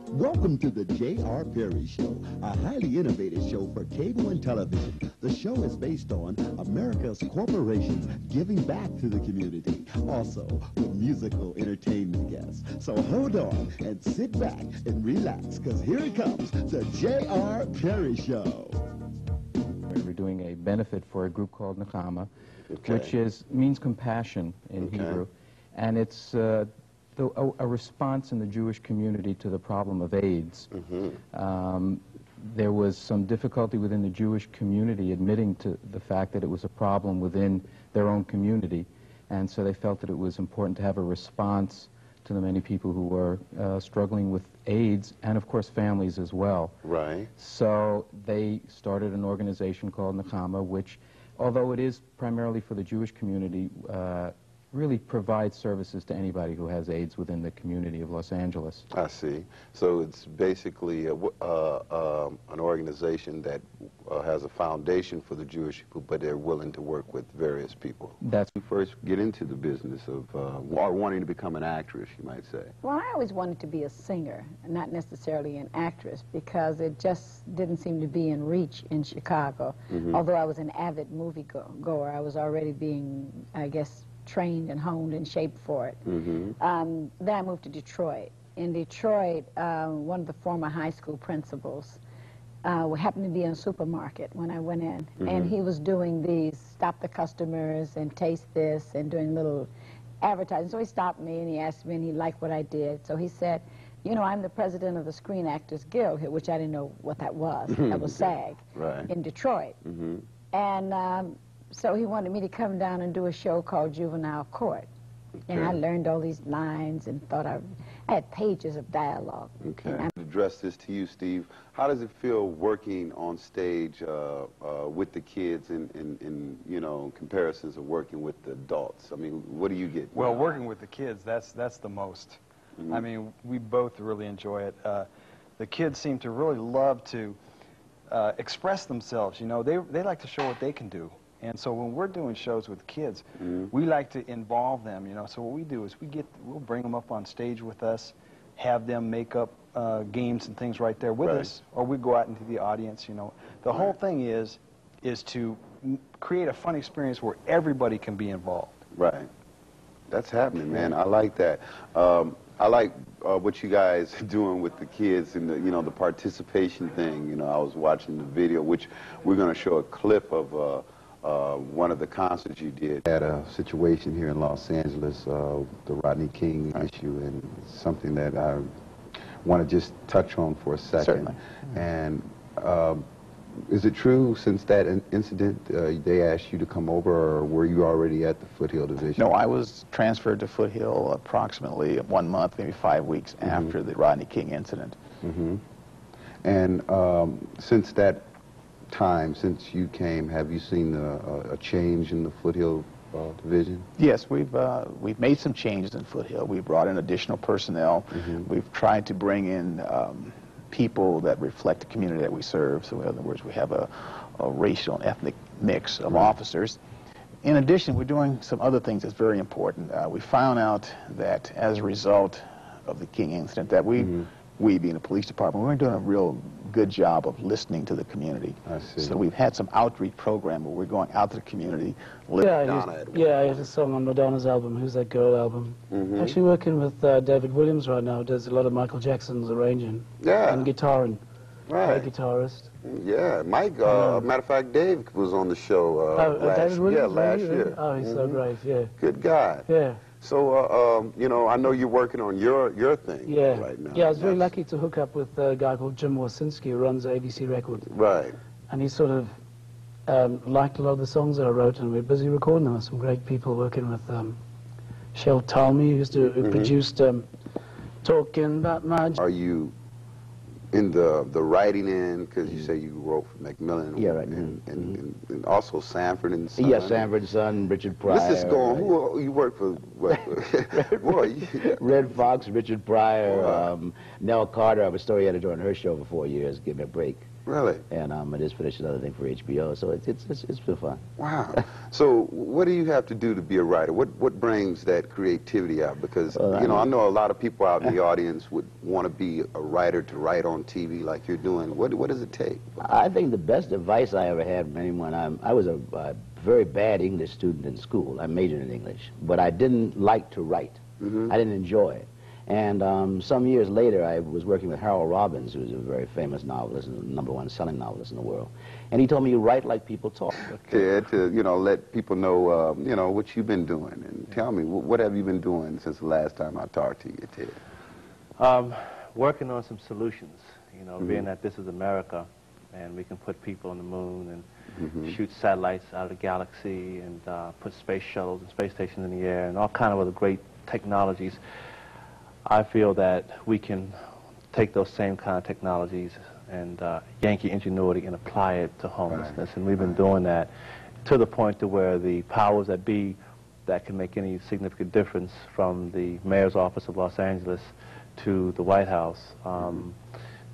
Welcome to the J.R. Perry Show, a highly innovative show for cable and television. The show is based on America's corporations giving back to the community, also with musical entertainment guests. So hold on and sit back and relax, because here it comes, the J.R. Perry Show. We're doing a benefit for a group called Nakama, which means compassion in Hebrew, and it's a response in the Jewish community to the problem of AIDS. There was some difficulty within the Jewish community admitting to the fact that it was a problem within their own community, and so they felt that it was important to have a response to the many people who were struggling with AIDS, and of course families as well. Right. So they started an organization called Nakama, which, although it is primarily for the Jewish community, really provides services to anybody who has AIDS within the community of Los Angeles. I see. So it's basically an organization that has a foundation for the Jewish people, but they're willing to work with various people. That's you first get into the business of or wanting to become an actress, you might say. Well, I always wanted to be a singer, not necessarily an actress, because it just didn't seem to be in reach in Chicago. Although I was an avid movie goer, I was already being, I guess, trained and honed and shaped for it. Then I moved to Detroit. In Detroit, one of the former high school principals happened to be in a supermarket when I went in, and he was doing these stop the customers and taste this and doing little advertising. So he stopped me and he asked me, and he liked what I did. So he said, you know, I'm the president of the Screen Actors Guild here, which I didn't know what that was. That was SAG in Detroit. And so he wanted me to come down and do a show called Juvenile Court. And I learned all these lines and thought I had pages of dialogue. To address this to you, Steve, how does it feel working on stage with the kids in you know, comparisons of working with the adults? I mean, what do you get? Well, working with the kids, that's the most. I mean, we both really enjoy it. The kids seem to really love to express themselves. You know, they like to show what they can do. And so when we're doing shows with kids, we like to involve them, you know. So what we do is we'll bring them up on stage with us, have them make up games and things right there with us, or we go out into the audience, you know. The whole thing is to create a fun experience where everybody can be involved. Right. That's happening, man. I like that. I like what you guys are doing with the kids and the, you know, the participation thing. You know, I was watching the video, which we're going to show a clip of one of the concerts you did. Had a situation here in Los Angeles, the Rodney King issue, and something that I want to just touch on for a second. Certainly. And is it true, since that incident, they asked you to come over, or were you already at the Foothill Division? No, I was transferred to Foothill approximately 1 month, maybe 5 weeks after the Rodney King incident. And since that time, since you came, have you seen a change in the Foothill Division? Yes, we've made some changes in Foothill. We've brought in additional personnel. We've tried to bring in people that reflect the community that we serve. So in other words, we have a racial and ethnic mix of officers. In addition, we're doing some other things that's very important. We found out that as a result of the King incident, that we being the police department, we weren't doing a real good job of listening to the community. I see. So we've had some outreach program where we're going out to the community. I have a song on Madonna's album, Who's That Girl album. Actually working with David Williams right now, does a lot of Michael Jackson's arranging. And guitaring. Great guitarist. Yeah, Mike, matter of fact, Dave was on the show last year. Oh, he's so great, yeah. Good guy. Yeah. So, you know, I know you're working on your thing right now. Yeah, I was very lucky to hook up with a guy called Jim Warsinski, who runs ABC Records. Right. And he sort of liked a lot of the songs that I wrote, and we're busy recording them with some great people, working with Shel Talmy, who produced Talking About My... Are you in the writing end, because you say you wrote for Macmillan, and also Sanford and Son? Yes, Sanford and Son, Richard Pryor. Let's just go on. Who you work for? What? Red Fox, Richard Pryor, Nell Carter. I was story editor on her show for 4 years. Give me a break. Really? And I just finished another thing for HBO, so it's been fun. Wow. So what do you have to do to be a writer? What brings that creativity out? Because, you know, I know a lot of people out in the audience would want to be a writer to write on TV like you're doing. What does it take? I think the best advice I ever had from anyone, I was a very bad English student in school. I majored in English, but I didn't like to write. I didn't enjoy it. And some years later, I was working with Harold Robbins, who's a very famous novelist and the #1 selling novelist in the world. And he told me, you write like people talk. Yeah, to, you know, let people know, you know, what you've been doing. And tell me, what have you been doing since the last time I talked to you, Ted? Working on some solutions, you know, being that this is America, and we can put people on the moon and shoot satellites out of the galaxy and put space shuttles and space stations in the air and all kind of other great technologies. I feel that we can take those same kind of technologies and Yankee ingenuity and apply it to homelessness. And we've been doing that to the point to where the powers that be that can make any significant difference, from the mayor's office of Los Angeles to the White House,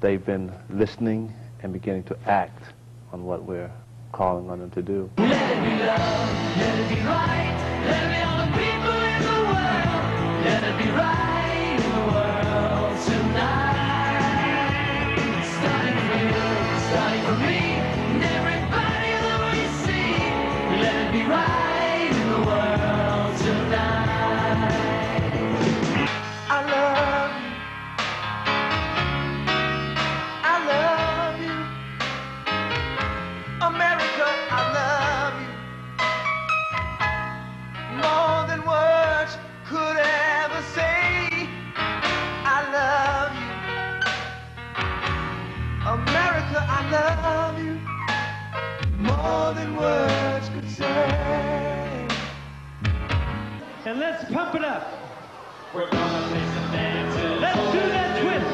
they've been listening and beginning to act on what we're calling on them to do. Let it be love, let it be right, let it be all the people in the world, let it be right. And let's pump it up. We're gonna play some dances. Let's do that twist.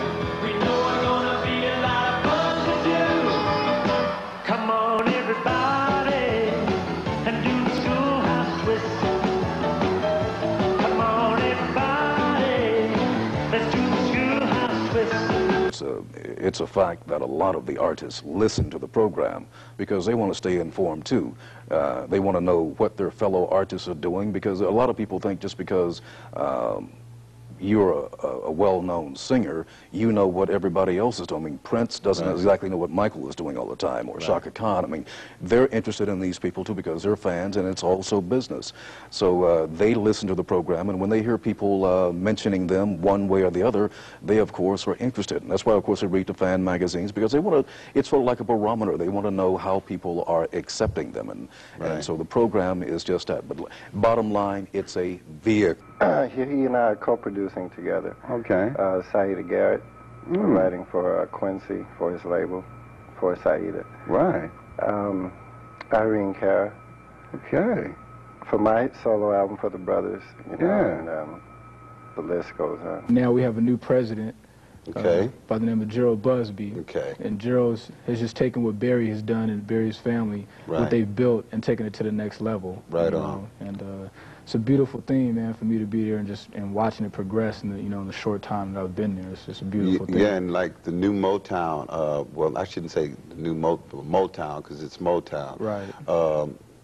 We know we're gonna be a lot of fun to do. Come on, everybody, and do the schoolhouse twist. Come on, everybody, let's do the schoolhouse twist. It's a fact that a lot of the artists listen to the program because they want to stay informed too. They want to know what their fellow artists are doing, because a lot of people think just because you're a well-known singer, you know what everybody else is doing. I mean, Prince doesn't exactly know what Michael is doing all the time, or Shaka Khan. I mean, they're interested in these people too because they're fans, and it's also business. So they listen to the program, and when they hear people mentioning them one way or the other, they of course are interested. And that's why, of course, they read the fan magazines, because they want to. It's sort of like a barometer. They want to know how people are accepting them, and so the program is just that. But bottom line, it's a vehicle. He and I are co-producing together. Okay. Saida Garrett, writing for Quincy for his label, for Saida. Right. Irene Cara. Okay. For my solo album for the brothers, you know, and the list goes on. Now we have a new president. Okay. By the name of Gerald Busby. Okay. And Gerald has just taken what Barry has done and Barry's family, what they've built, and taken it to the next level. Right on. And it's a beautiful thing, man, for me to be there and watching it progress in the, in the short time that I've been there. It's just a beautiful thing. Yeah, and like the new Motown, well, I shouldn't say the new Motown, because it's Motown. Right.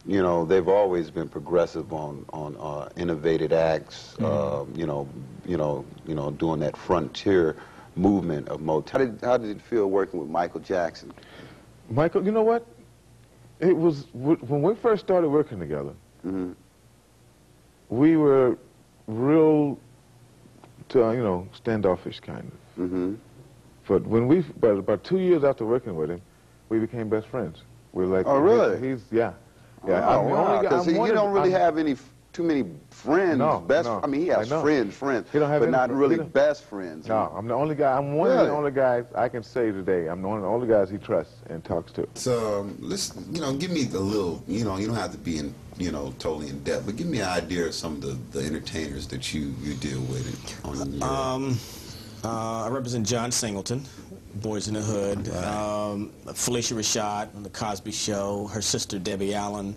You know, they've always been progressive on innovative acts. You know, doing that frontier movement of Motown. How did it feel working with Michael Jackson? Michael, you know what? It was when we first started working together. We were real, standoffish kind of. But when but about 2 years after working with him, we became best friends. We're like, oh really? Yeah. Oh, wow. Because you don't really have too many friends. No, I mean, he has friends, but not really best friends. No, I'm the only guy. I'm one of the only guys I can say today. I'm one of the only guys he trusts and talks to. So let's, give me a little. You don't have to be in, totally in depth, but give me an idea of some of the entertainers that you deal with on your. I represent John Singleton, Boys in the Hood. Right. Felicia Rashad on The Cosby Show. Her sister Debbie Allen.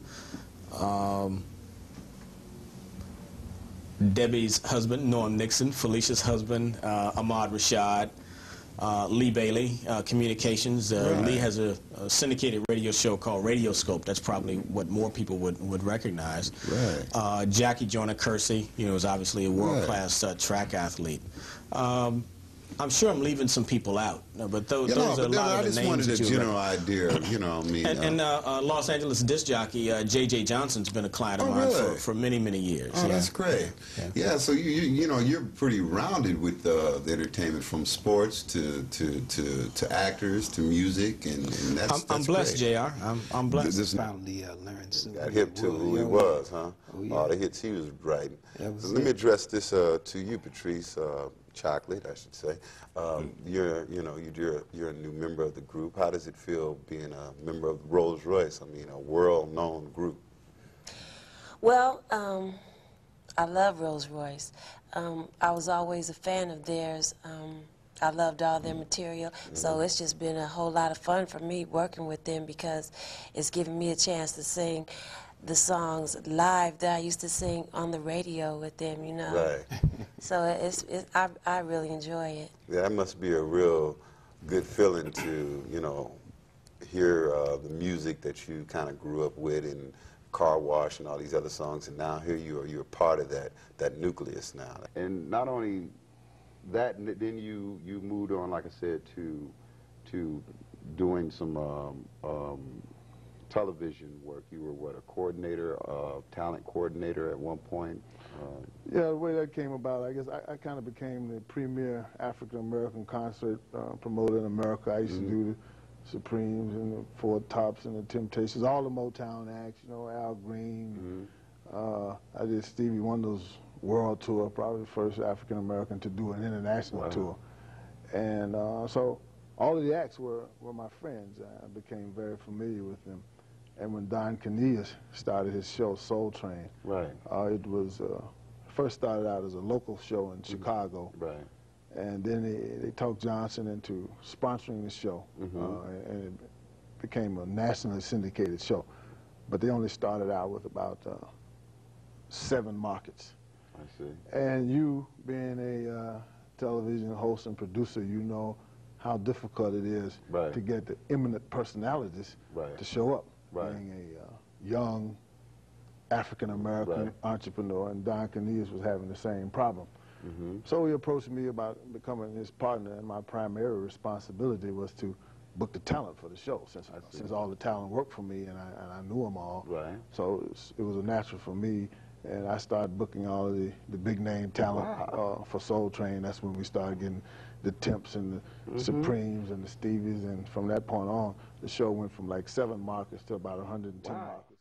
Debbie's husband, Norm Nixon. Felicia's husband, Ahmad Rashad. Lee Bailey, Communications. Right. Lee has a syndicated radio show called Radioscope. That's probably what more people would recognize. Right. Jackie Joyner-Kersee, you know, is obviously a world-class track athlete. I'm sure I'm leaving some people out, but those are a lot of the names. I just wanted a general idea, you know what I mean? And Los Angeles disc jockey J.J. Johnson's been a client of mine for many, many years. Oh, that's great. Yeah, so you know, you're pretty rounded with the entertainment, from sports to actors to music, and that's I'm blessed, great. JR. I'm blessed. This finally learned got hip to who he was, huh? All the hits he was writing. So let me address this to you, Patrice. Chocolate, I should say. You're a new member of the group. How does it feel being a member of Rolls Royce? I mean, a world-known group. Well, I love Rolls Royce. I was always a fan of theirs. I loved all their material, so it's just been a whole lot of fun for me working with them, because it's given me a chance to sing the songs live that I used to sing on the radio with them, you know. Right. So I really enjoy it. Yeah, that must be a real good feeling to, you know, hear the music that you kind of grew up with, and Car Wash and all these other songs, and now here you're part of that nucleus now. And not only that, then you moved on, like I said, to doing some television work. You were what, a coordinator, talent coordinator at one point? Yeah, the way that came about, I guess I kind of became the premier African-American concert promoter in America. I used to do the Supremes and the Four Tops and the Temptations, all the Motown acts, you know, Al Green. I did Stevie Wonder's world tour, probably the first African-American to do an international tour. And so all of the acts were my friends. I became very familiar with them. And when Don Canillas started his show, Soul Train, it was first started out as a local show in Chicago, and then they talked Johnson into sponsoring the show, and it became a nationally syndicated show. But they only started out with about 7 markets. I see. And you, being a television host and producer, you know how difficult it is to get the eminent personalities to show up. Being a young African-American entrepreneur, and Don Canillas was having the same problem. So he approached me about becoming his partner, and my primary responsibility was to book the talent for the show, since all the talent worked for me, and I knew them all. So it was a natural for me, and I started booking all of the big-name talent for Soul Train. That's when we started getting the Temps and the Supremes and the Stevies, and from that point on, the show went from like 7 markets to about 110 markets.